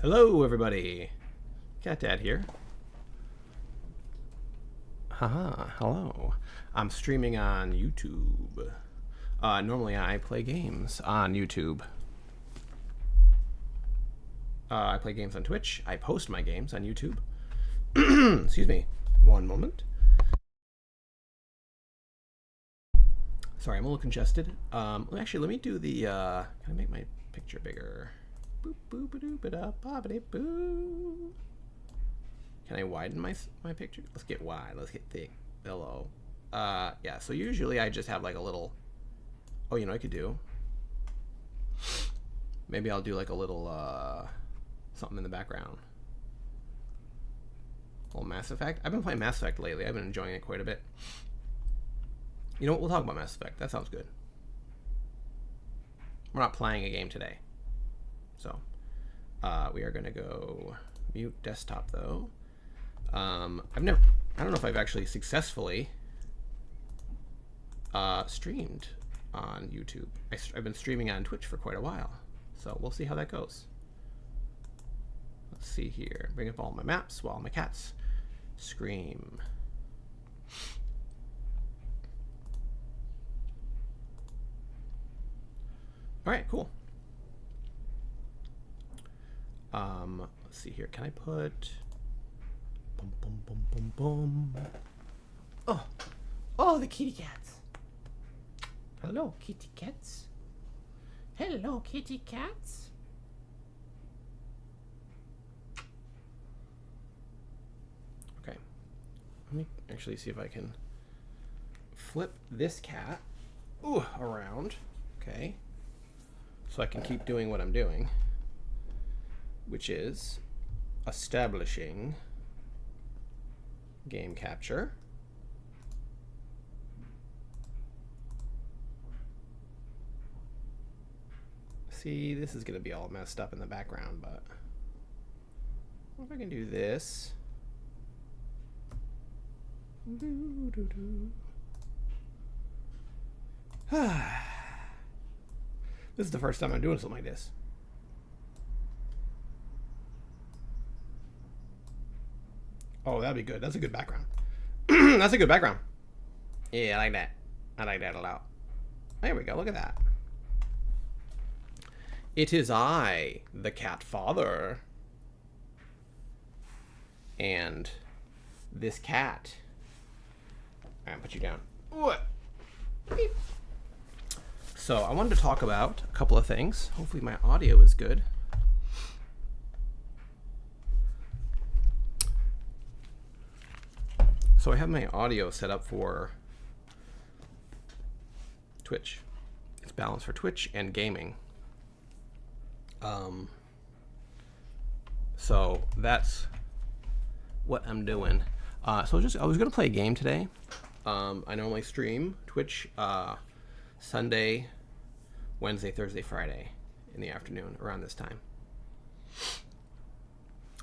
Hello, everybody. Cat Dad here. Haha, hello. I'm streaming on YouTube. Normally, I play games on YouTube. I play games on Twitch. I post my games on YouTube. Excuse me. One moment. Sorry, I'm a little congested. Actually, let me do the. Can I make my picture bigger? Boop boop ba-doo ba-da ba-ba-dee boo. Can I widen my picture? Let's get wide. Let's get thick. Hello. Yeah. So usually I just have like a little. Oh, you know what I could do? Maybe I'll do like a little something in the background. A little Mass Effect. I've been playing Mass Effect lately. I've been enjoying it quite a bit. You know what? We'll talk about Mass Effect. That sounds good. We're not playing a game today. So, we are going to go mute desktop though. I don't know if I've actually successfully streamed on YouTube. I've been streaming on Twitch for quite a while. So we'll see how that goes. Let's see here. Bring up all my maps while my cats scream. All right, cool. Let's see here. Can I put boom, boom, boom, boom, boom? Oh, the kitty cats. Hello, kitty cats. Hello, kitty cats. Okay. Let me actually see if I can flip this cat around. Okay. So I can keep doing what I'm doing, which is establishing game capture. See, this is going to be all messed up in the background, but if I can do this. This is the first time I'm doing something like this. Oh, that'd be good. That's a good background. That's a good background. Yeah, I like that. I like that a lot. There we go. Look at that. It is I, the cat father. And this cat. I'm gonna put you down. What? Beep. So I wanted to talk about a couple of things. Hopefully my audio is good. So I have my audio set up for Twitch. It's balanced for Twitch and gaming. So that's what I'm doing. I was gonna play a game today. I normally stream Twitch Sunday, Wednesday, Thursday, Friday in the afternoon around this time.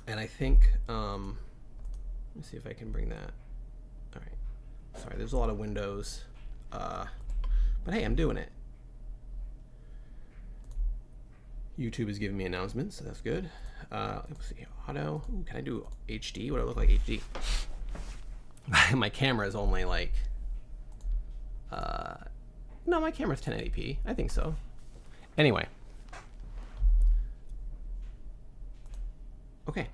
And I think, let me see if I can bring that. All right. Sorry, there's a lot of windows. But hey, I'm doing it. YouTube is giving me announcements, so that's good. Let's see, auto. Ooh, can I do HD? What do I look like HD? My camera is only like, no, my camera's 1080p. I think so. Anyway. Okay.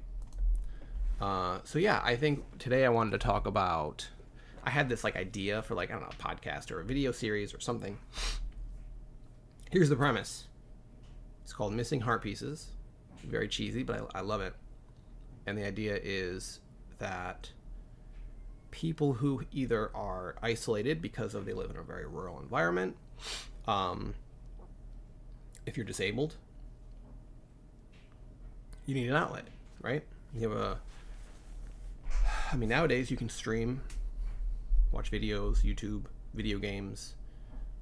So yeah, I think today I wanted to talk about, I had this like idea for like, I don't know, a podcast or a video series or something. Here's the premise. It's called Missing Heart Pieces. Very cheesy, but I love it. And the idea is that people who either are isolated because they live in a very rural environment, if you're disabled, you need an outlet, right? You have nowadays you can stream, watch videos, YouTube, video games,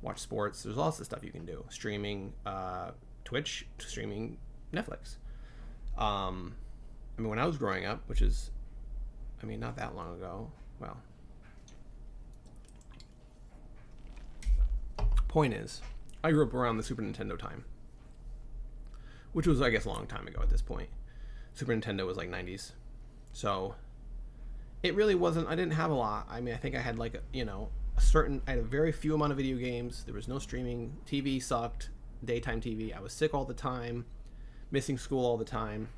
watch sports. There's lots of stuff you can do. Streaming Twitch, streaming Netflix. When I was growing up, which is, not that long ago. Well, point is, I grew up around the Super Nintendo time, which was, I guess, a long time ago at this point. Super Nintendo was like 90s. So it really wasn't, I didn't have a lot. I mean, I think I had like, I had a very few amount of video games. There was no streaming. TV sucked. Daytime TV. I was sick all the time, missing school all the time.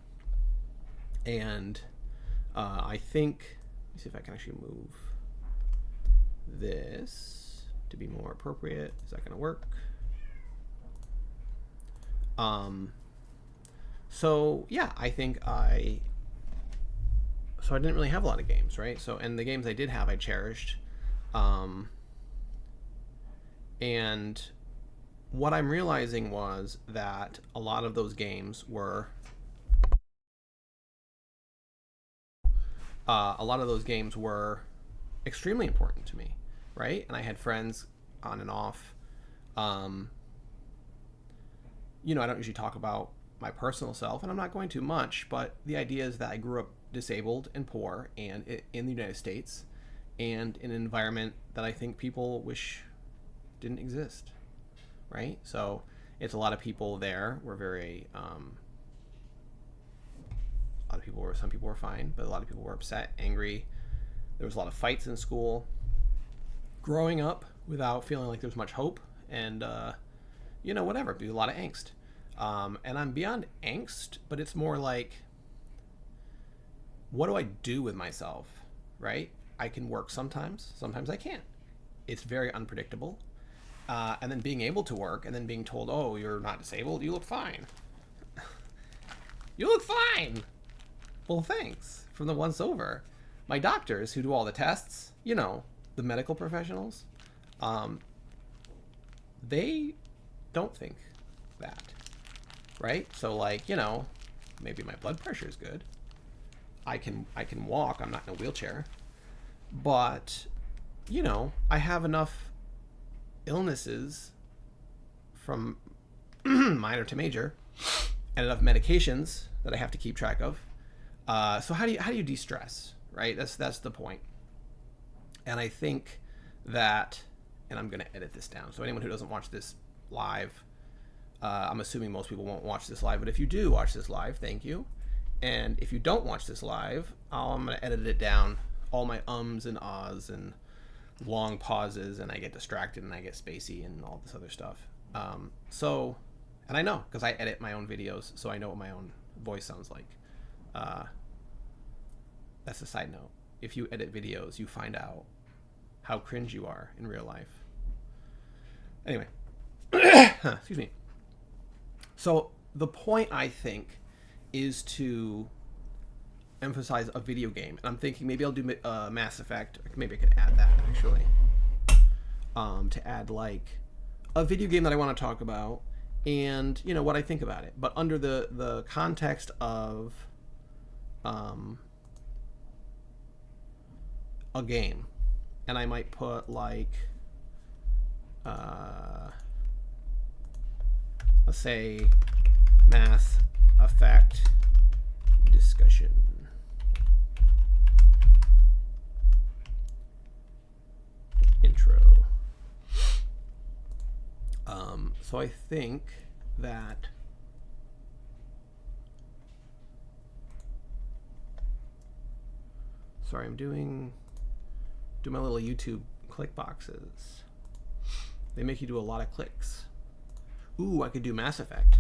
And I think, let me see if I can actually move this to be more appropriate. Is that going to work? So yeah, I think so I didn't really have a lot of games, right? So, and the games I did have, I cherished. And what I'm realizing was that a lot of those games were extremely important to me, right? And I had friends on and off. I don't usually talk about my personal self, and I'm not going to much, but the idea is that I grew up disabled and poor and in the United States, and in an environment that I think people wish didn't exist, right? So it's a lot of people there were very some people were fine, but a lot of people were upset, angry. There was a lot of fights in school. Growing up without feeling like there was much hope, and whatever, be a lot of angst. And I'm beyond angst, but it's more like, what do I do with myself, right? I can work sometimes I can't. It's very unpredictable. And then being able to work and then being told, oh, you're not disabled, you look fine. You look fine. Well, thanks from the once over. My doctors who do all the tests, the medical professionals, they don't think that, right? So maybe my blood pressure is good. I can walk. I'm not in a wheelchair, but I have enough illnesses from minor to major and enough medications that I have to keep track of. So how do you de-stress, right? That's the point. And I think that, and I'm going to edit this down. So anyone who doesn't watch this live, I'm assuming most people won't watch this live, but if you do watch this live, thank you. And if you don't watch this live, I'm going to edit it down, all my ums and ahs and long pauses, and I get distracted and I get spacey and all this other stuff. And I know, because I edit my own videos, so I know what my own voice sounds like. That's a side note. If you edit videos, you find out how cringe you are in real life. Anyway, excuse me. So the point, I think, is to emphasize a video game. And I'm thinking maybe I'll do Mass Effect. Maybe I could add that, actually. To add like a video game that I want to talk about and, what I think about it. But under the context of a game. And I might put like, let's say Mass Effect discussion. Intro. So I think that sorry, I'm doing my little YouTube click boxes. They make you do a lot of clicks. Ooh, I could do Mass Effect.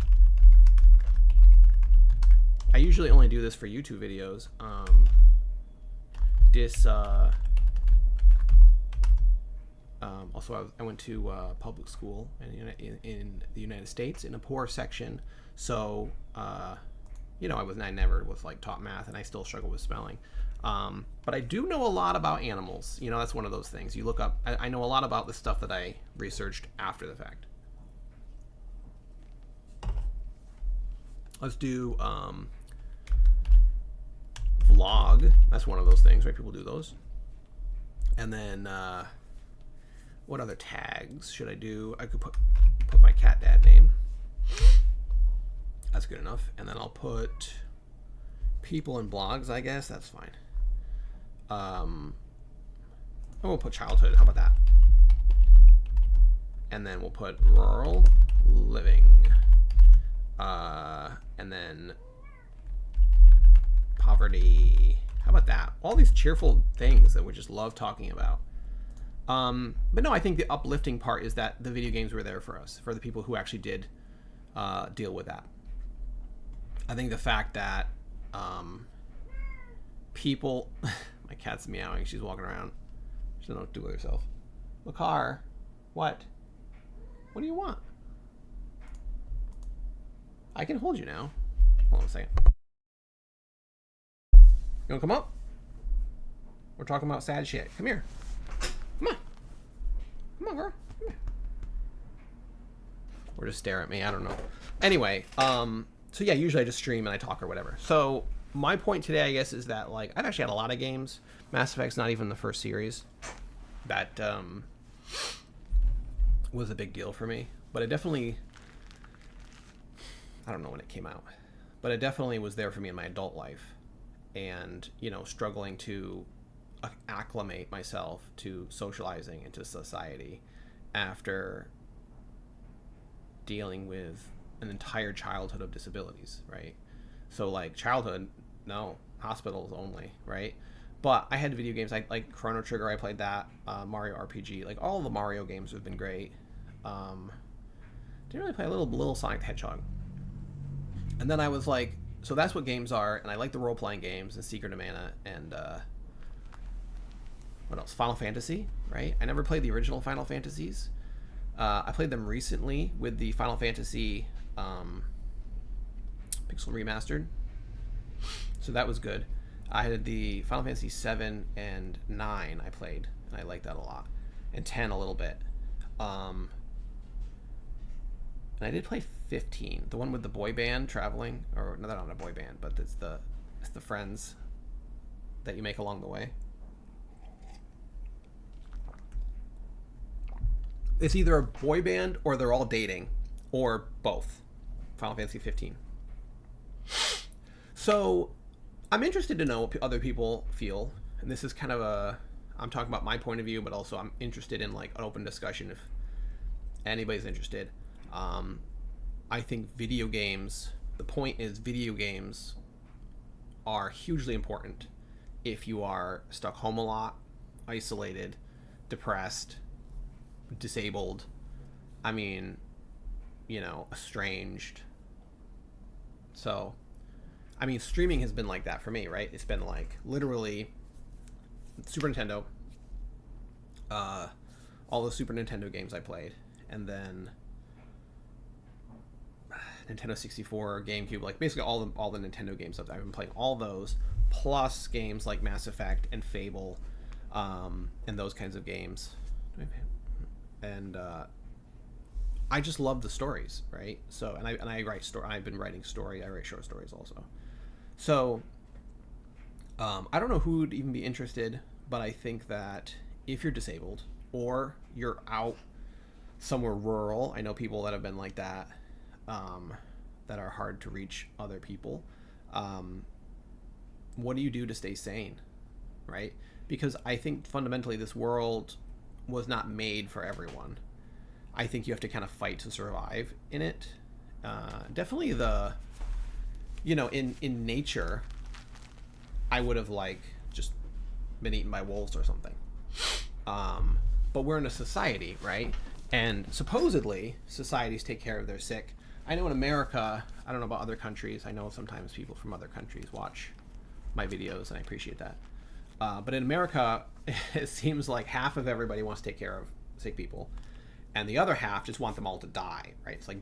I usually only do this for YouTube videos. Also, I went to public school in the United States in a poor section, so I never was like taught math, and I still struggle with spelling. But I do know a lot about animals. That's one of those things you look up. I know a lot about the stuff that I researched after the fact. Let's do vlog. That's one of those things, right? People do those. And then what other tags should I do? I could put my cat dad name. That's good enough. And then I'll put people and blogs, I guess. That's fine. We'll put childhood. How about that? And then we'll put rural living. And then poverty. How about that? All these cheerful things that we just love talking about. But no, I think the uplifting part is that the video games were there for us, for the people who actually did deal with that. I think the fact that people... My cat's meowing. She's walking around. She doesn't know what to do with herself. Makar, what? What do you want? I can hold you now. Hold on a second. You want to come up? We're talking about sad shit. Come here. Come on. Come on, girl. Come here. Or just stare at me. I don't know. Anyway, so yeah, usually I just stream and I talk or whatever. So my point today, I guess, is that like I've actually had a lot of games. Mass Effect's not even the first series that was a big deal for me, but it definitely, I don't know when it came out, but it definitely was there for me in my adult life, and you know, struggling to acclimate myself to socializing into society after dealing with an entire childhood of disabilities, right? So like childhood, no, hospitals only, right? But I had video games, I like Chrono Trigger, I played that, Mario RPG, like all the Mario games have been great. Didn't really play a little Sonic the Hedgehog. And then I was like, so that's what games are, and I like the role-playing games, and Secret of Mana, and what else? Final Fantasy, right? I never played the original Final Fantasies. I played them recently with the Final Fantasy Pixel Remastered, so that was good. I had the Final Fantasy 7 and 9 I played, and I liked that a lot, and 10 a little bit. And I did play 15, the one with the boy band traveling, or no, they're not a boy band, but it's the friends that you make along the way. It's either a boy band or they're all dating, or both. Final Fantasy 15. So I'm interested to know what other people feel, and this is kind of I'm talking about my point of view, but also I'm interested in like an open discussion if anybody's interested. I think video games, the point is video games are hugely important if you are stuck home a lot, isolated, depressed, disabled, I mean, you know, estranged. So I mean, streaming has been like that for me, right? It's been like literally Super Nintendo, all the Super Nintendo games I played, and then Nintendo 64, GameCube, like basically all the Nintendo games I've been playing, all those, plus games like Mass Effect and Fable, and those kinds of games, and I just love the stories, right? So and I write story. I've been writing story. I write short stories also. So I don't know who would even be interested, but I think that if you're disabled or you're out somewhere rural, I know people that have been like that, that are hard to reach other people. What do you do to stay sane, right? Because I think fundamentally this world was not made for everyone. I think you have to kind of fight to survive in it. Definitely in nature, I would have like just been eaten by wolves or something. But we're in a society, right? And supposedly societies take care of their sick. I know in America, I don't know about other countries. I know sometimes people from other countries watch my videos, and I appreciate that. But in America, it seems like half of everybody wants to take care of sick people, and the other half just want them all to die, right? It's like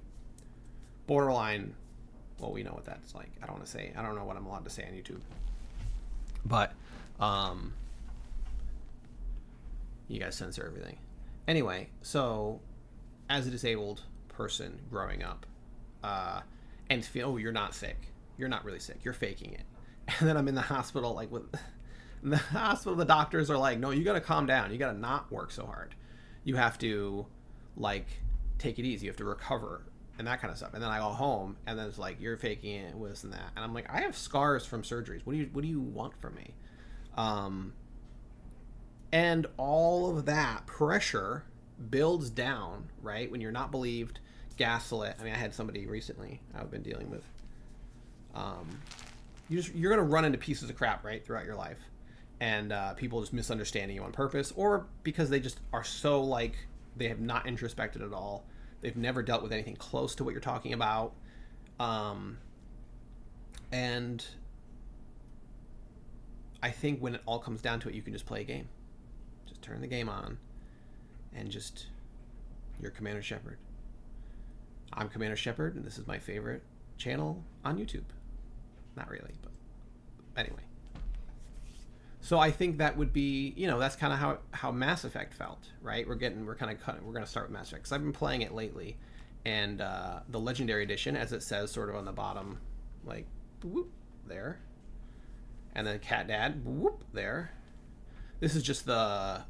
borderline. Well, we know what that's like. I don't want to say. I don't know what I'm allowed to say on YouTube. But you guys censor everything. Anyway, so as a disabled person growing up, and feel, oh, you're not sick. You're not really sick. You're faking it. And then I'm in the hospital, like in the hospital, the doctors are like, no, you got to calm down. You got to not work so hard. You have to like take it easy. You have to recover and that kind of stuff. And then I go home, and then it's like, you're faking it with this and that. And I'm like, I have scars from surgeries. What do you want from me? And all of that pressure builds down, right? When you're not believed, gaslit. I mean, I had somebody recently I've been dealing with, you're gonna run into pieces of crap right throughout your life, and people just misunderstanding you on purpose, or because they just are so like they have not introspected at all. They've never dealt with anything close to what you're talking about, and I think when it all comes down to it, you can just play a game. Just turn the game on, and just you're Commander Shepard. I'm Commander Shepard, and this is my favorite channel on YouTube. Not really, but anyway. So I think that would be, that's kind of how Mass Effect felt, right? We're going to start with Mass Effect because I've been playing it lately, and the Legendary Edition, as it says, sort of on the bottom, like whoop there, and then Cat Dad whoop there. This is just the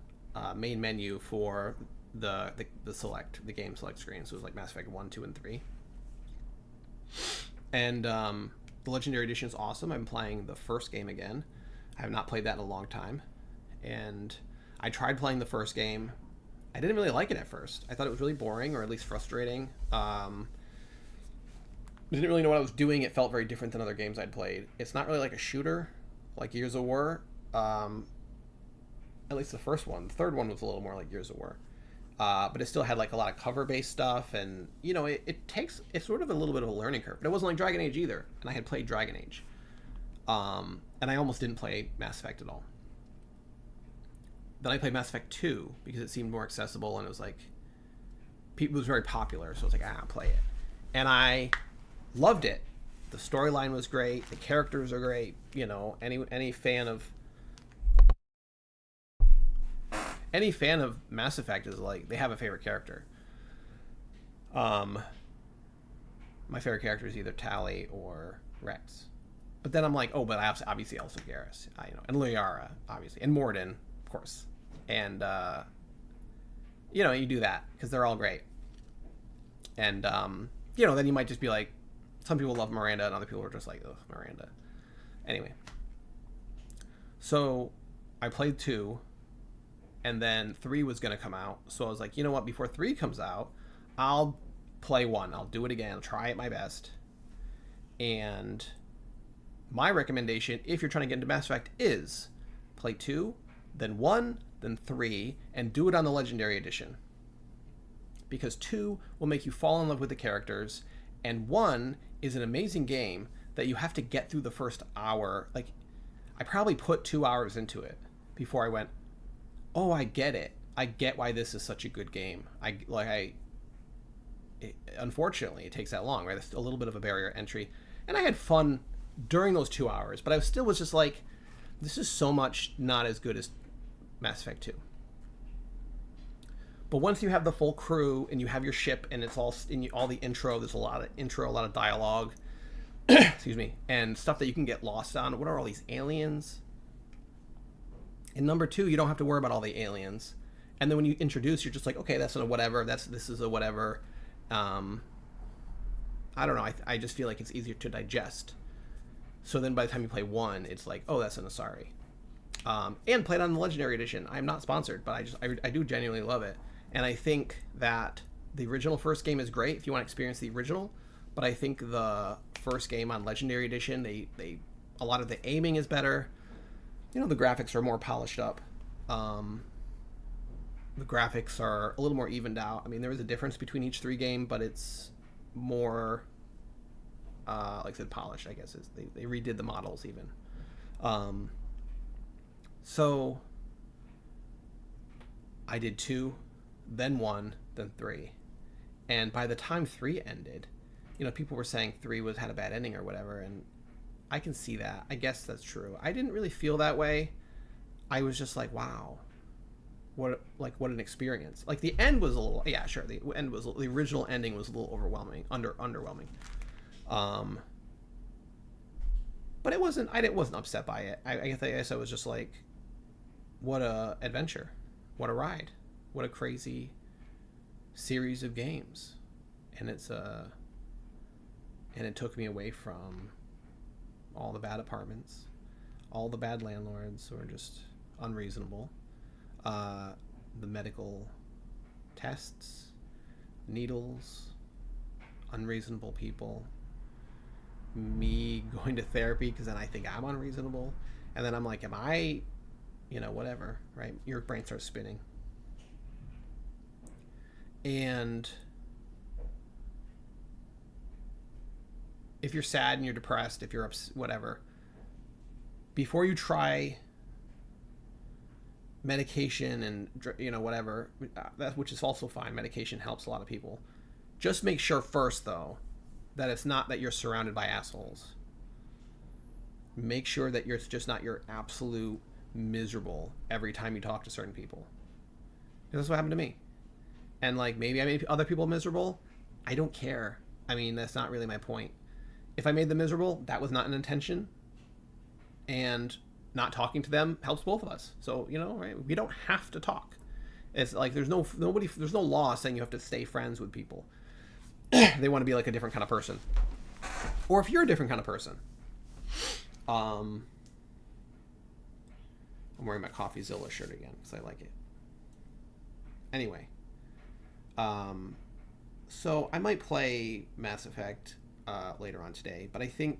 main menu for the game select screen. So it was like Mass Effect 1, 2, and 3, and the Legendary Edition is awesome. I'm playing the first game again. I have not played that in a long time. And I tried playing the first game. I didn't really like it at first. I thought it was really boring, or at least frustrating. I didn't really know what I was doing. It felt very different than other games I'd played. It's not really like a shooter, like Gears of War. At least the first one. The third one was a little more like Gears of War. But it still had like a lot of cover-based stuff, and it's sort of a little bit of a learning curve. But it wasn't like Dragon Age either, and I had played Dragon Age, and I almost didn't play Mass Effect at all. Then I played Mass Effect 2 because it seemed more accessible, and it was like it was very popular, so I was like, play it, and I loved it. The storyline was great, the characters are great. Any fan of Mass Effect is like, they have a favorite character. My favorite character is either Tali or Rex. But then I'm like, but obviously also Garrus, and Liara, obviously, and Mordin, of course. And, you do that because they're all great. And, then you might just be like, some people love Miranda and other people are just like, ugh, Miranda. Anyway. So I played 2. And then 3 was going to come out. So I was like, you know what? Before 3 comes out, I'll play 1. I'll do it again. I'll try it my best. And my recommendation, if you're trying to get into Mass Effect, is play 2, then 1, then 3, and do it on the Legendary Edition. Because 2 will make you fall in love with the characters, and 1 is an amazing game that you have to get through the first hour. Like, I probably put 2 hours into it before I went, oh, I get it. I get why this is such a good game. Unfortunately, it takes that long, right? It's a little bit of a barrier to entry. And I had fun during those 2 hours, but I was just like, this is so much not as good as Mass Effect 2. But once you have the full crew and you have your ship and it's all the intro, there's a lot of intro, a lot of dialogue, excuse me, and stuff that you can get lost on. What are all these aliens? In number 2, you don't have to worry about all the aliens. And then when you introduce, you're just like, okay, that's a whatever. This is a whatever. I don't know. I just feel like it's easier to digest. So then by the time you play 1, it's like, oh, that's an Asari. And played on the Legendary Edition. I'm not sponsored, but I do genuinely love it. And I think that the original first game is great if you want to experience the original. But I think the first game on Legendary Edition, a lot of the aiming is better. The graphics are more polished up. The graphics are a little more evened out. I mean, there is a difference between each 3 game, but it's more, like I said, polished, I guess. They redid the models even. So I did 2, then 1, then 3. And by the time 3 ended, people were saying 3 had a bad ending or whatever, and I can see that. I guess that's true. I didn't really feel that way. I was just like, wow, what an experience. Like the end was a little, yeah, sure. The original ending was a little overwhelming, underwhelming. But I wasn't upset by it. I guess I was just like, what a adventure, what a ride, what a crazy series of games, and it took me away from all the bad apartments, all the bad landlords who are just unreasonable, the medical tests, needles, unreasonable people, me me going to therapy because then I think I'm unreasonable. And then I'm like, am I, whatever, right? Your brain starts spinning. And if you're sad and you're depressed, if you're whatever, before you try medication and whatever, which is also fine. Medication helps a lot of people. Just make sure first, though, that it's not that you're surrounded by assholes. Make sure that it's just not you're absolute miserable every time you talk to certain people. Because that's what happened to me. And like maybe I made other people miserable. I don't care. I mean, that's not really my point. If I made them miserable, that was not an intention. And not talking to them helps both of us. So, right? We don't have to talk. It's like there's no law saying you have to stay friends with people. They want to be like a different kind of person. Or if you're a different kind of person. I'm wearing my CoffeeZilla shirt again because I like it. Anyway. So I might play Mass Effect later on today, but I think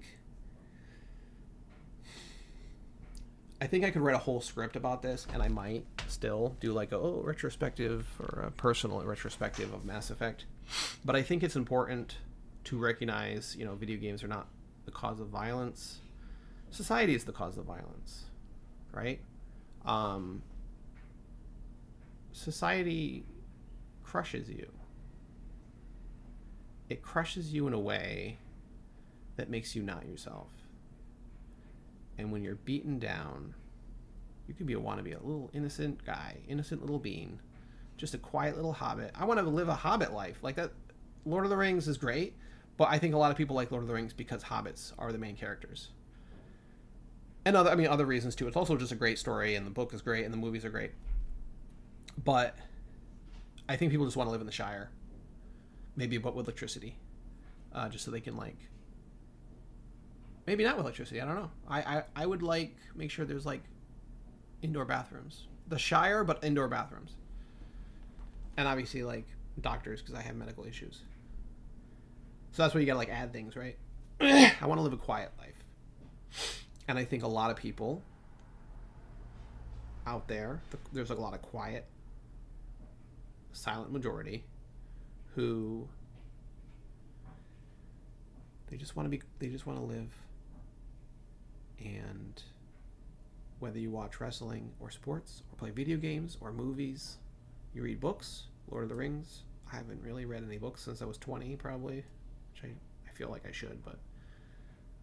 I could write a whole script about this, and I might still do like a retrospective or a personal retrospective of Mass Effect. But I think it's important to recognize, video games are not the cause of violence. Society is the cause of violence, right? Society crushes you. It crushes you in a way that makes you not yourself. And when you're beaten down, you could be a little innocent guy, innocent little bean, just a quiet little hobbit. I want to live a hobbit life. Like that, Lord of the Rings is great, but I think a lot of people like Lord of the Rings because hobbits are the main characters. And other reasons too. It's also just a great story, and the book is great, and the movies are great. But I think people just want to live in the Shire, maybe but with electricity, just so they can like. Maybe not with electricity. I don't know. I would make sure there's like indoor bathrooms. The Shire, but indoor bathrooms. And obviously like doctors because I have medical issues. So that's where you gotta like add things, right? I want to live a quiet life. And I think a lot of people out there, there's like a lot of quiet, silent majority who they just want to live. And whether you watch wrestling or sports or play video games or movies, you read books, Lord of the Rings. I haven't really read any books since I was 20 probably, which I feel like I should, but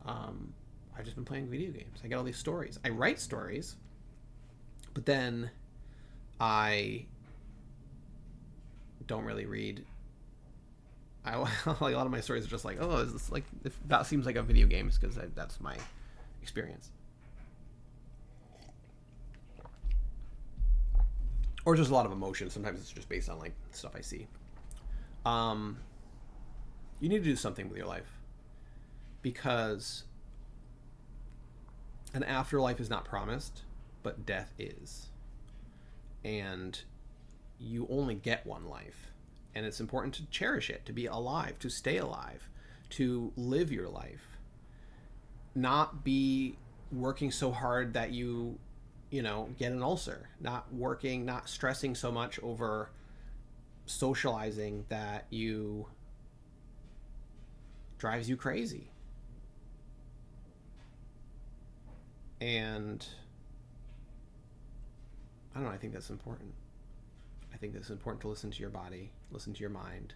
I've just been playing video games. I get all these stories. I write stories, but then I don't really read. Like a lot of my stories are just like, is this like if that seems like a video game because that's my experience, or just a lot of emotion. Sometimes it's just based on like stuff I see. You need to do something with your life because an afterlife is not promised, but death is, and you only get one life. And it's important to cherish it, to be alive, to stay alive, to live your life. Not be working so hard that you get an ulcer. Not stressing so much over socializing that drives you crazy. And I don't know, I think that's important. I think it's important to listen to your body, listen to your mind.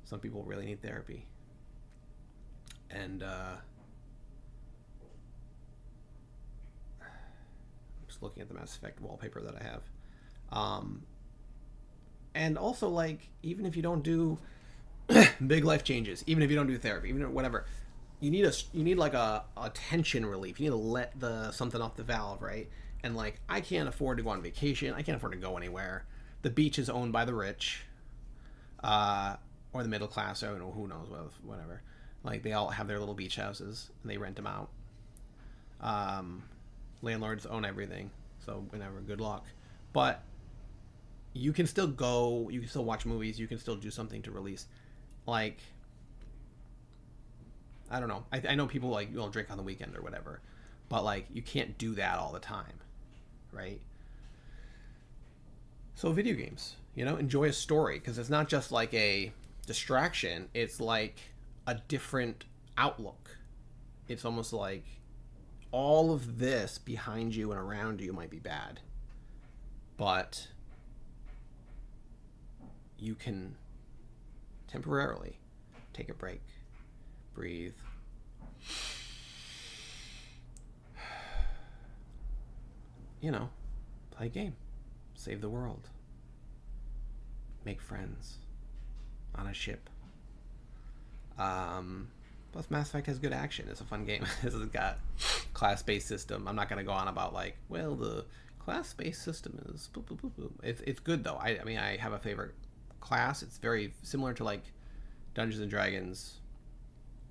Some people really need therapy. And I'm just looking at the Mass Effect wallpaper that I have. And also, like, even if you don't do big life changes, even if you don't do therapy, even whatever, you need like a tension relief. You need to let something off the valve, right? And like, I can't afford to go on vacation. I can't afford to go anywhere. The beach is owned by the rich, or the middle class. I don't know, who knows, whatever. Like, they all have their little beach houses and they rent them out. Landlords own everything, so whatever. Good luck. But you can still go. You can still watch movies. You can still do something to release. Like, I don't know. I know people like drink on the weekend or whatever, but like you can't do that all the time, right? So video games, enjoy a story because it's not just like a distraction. It's like a different outlook. It's almost like all of this behind you and around you might be bad, but you can temporarily take a break, breathe, play a game, save the world, make friends on a ship. Plus, Mass Effect has good action. It's a fun game. This has got class-based system. I'm not going to go on about like, well, the class-based system is boop, boop, boop, boop. It's good though. I mean, I have a favorite class. It's very similar to like Dungeons and Dragons,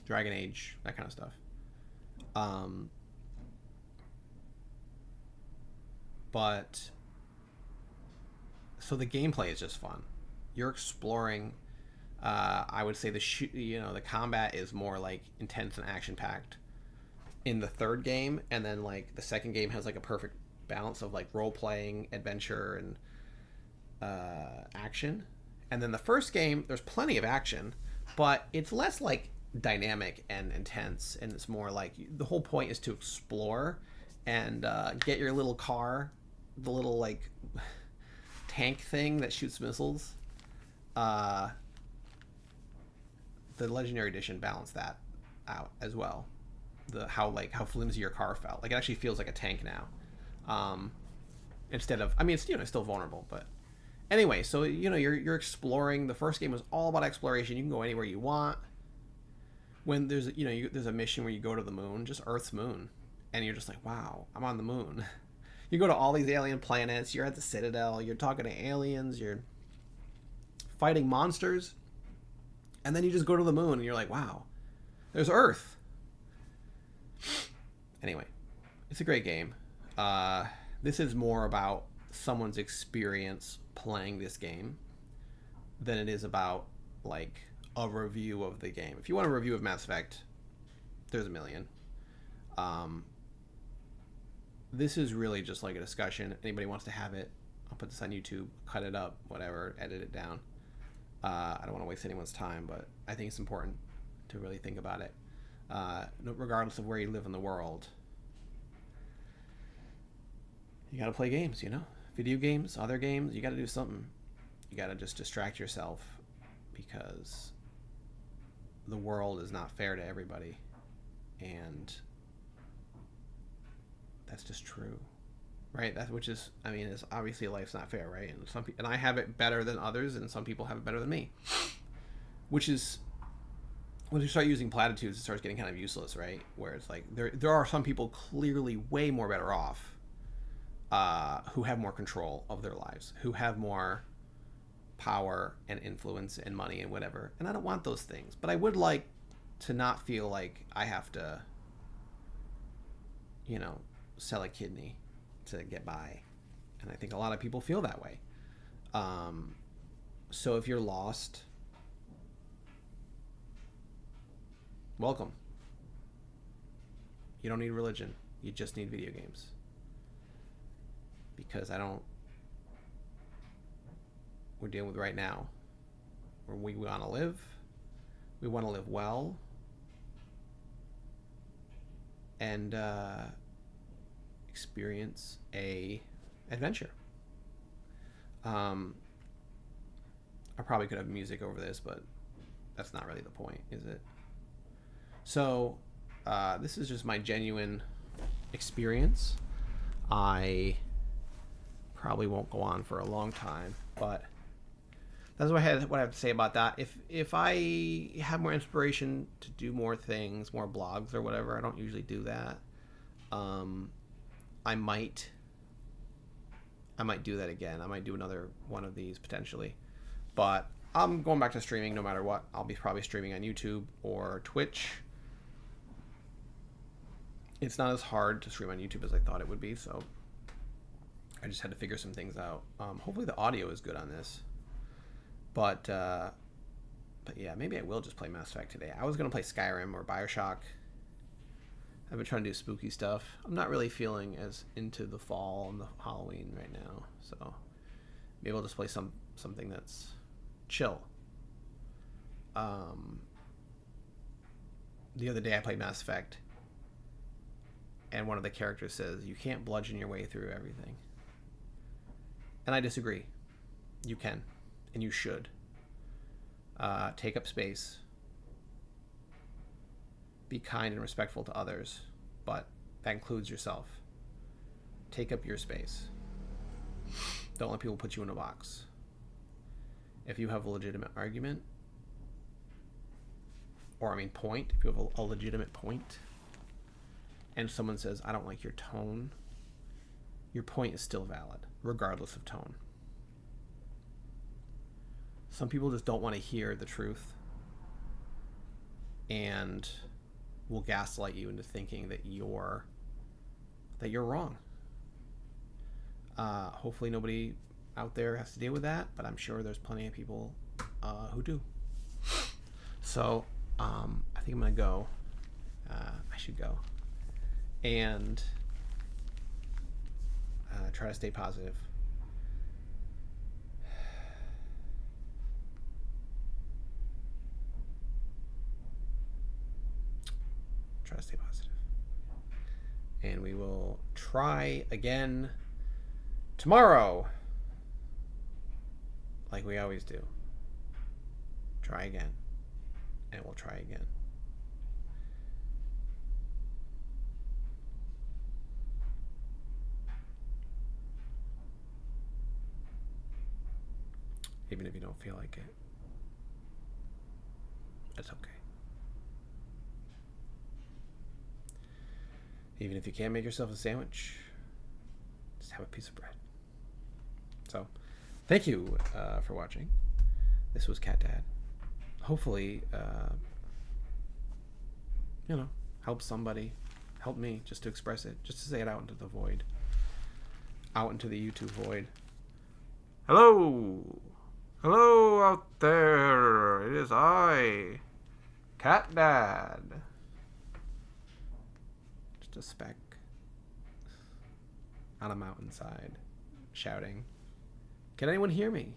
Dragon Age, that kind of stuff. But so the gameplay is just fun. You're exploring. I would say the combat is more like intense and action packed in the third game, and then like the second game has like a perfect balance of like role playing, adventure, and action. And then the first game, there's plenty of action, but it's less like dynamic and intense, and it's more like the whole point is to explore and get your little car, the little like tank thing that shoots missiles. The Legendary Edition balanced that out as well. How flimsy your car felt. Like it actually feels like a tank now. Instead of, I mean, it's still vulnerable, but anyway. So you're exploring. The first game was all about exploration. You can go anywhere you want. When there's there's a mission where you go to the moon, just Earth's moon, and you're just like, wow, I'm on the moon. You go to all these alien planets. You're at the Citadel. You're talking to aliens. You're fighting monsters. And then you just go to the moon and you're like, wow, there's Earth. Anyway, it's a great game. This is more about someone's experience playing this game than it is about like a review of the game. If you want a review of Mass Effect, there's a million. This is really just like a discussion. Anybody wants to have it, I'll put this on YouTube, cut it up, whatever, edit it down. I don't want to waste anyone's time, but I think it's important to really think about it. Regardless of where you live in the world, you got to play games, video games, other games. You got to do something. You got to just distract yourself because the world is not fair to everybody. And that's just true. Right, it's obviously life's not fair, right? And I have it better than others, and some people have it better than me. Which is, when you start using platitudes, it starts getting kind of useless, right? Where it's like there are some people clearly way more better off, who have more control of their lives, who have more power and influence and money and whatever. And I don't want those things, but I would like to not feel like I have to, sell a kidney to get by. And I think a lot of people feel that way. So if you're lost, welcome. You don't need religion. You just need video games. Because we're dealing with right now, where we want to live. We want to live well. And experience a adventure. I probably could have music over this, but that's not really the point, is it? So this is just my genuine experience. I probably won't go on for a long time, but that's what I have to say about that. If I have more inspiration to do more things, more blogs or whatever, I don't usually do that. I might do that again. I might do another one of these potentially, but I'm going back to streaming no matter what. I'll be probably streaming on YouTube or Twitch. It's not as hard to stream on YouTube as I thought it would be, so I just had to figure some things out. Hopefully the audio is good on this, but But yeah, maybe I will just play Mass Effect today. I was going to play Skyrim or Bioshock. I've been trying to do spooky stuff. I'm not really feeling as into the fall and the Halloween right now. So maybe I'll just play something that's chill. The other day I played Mass Effect, and one of the characters says, you can't bludgeon your way through everything. And I disagree. You can, and you should. Take up space. Be kind and respectful to others, but that includes yourself. Take up your space. Don't let people put you in a box. If you have a legitimate argument, or point, if you have a legitimate point, and someone says, I don't like your tone, your point is still valid, regardless of tone. Some people just don't want to hear the truth and will gaslight you into thinking that you're wrong. Hopefully nobody out there has to deal with that, but I'm sure there's plenty of people who do. So I think I'm gonna go. I should go and try to stay positive. Try to stay positive. And we will try again tomorrow, like we always do. Try again, and we'll try again. Even if you don't feel like it, it's okay. Even if you can't make yourself a sandwich, just have a piece of bread. So, thank you for watching. This was Cat Dad. Hopefully, help somebody. Help me just to express it. Just to say it out into the void. Out into the YouTube void. Hello! Hello out there! It is I, Cat Dad. Just a speck on a mountainside, shouting. Can anyone hear me?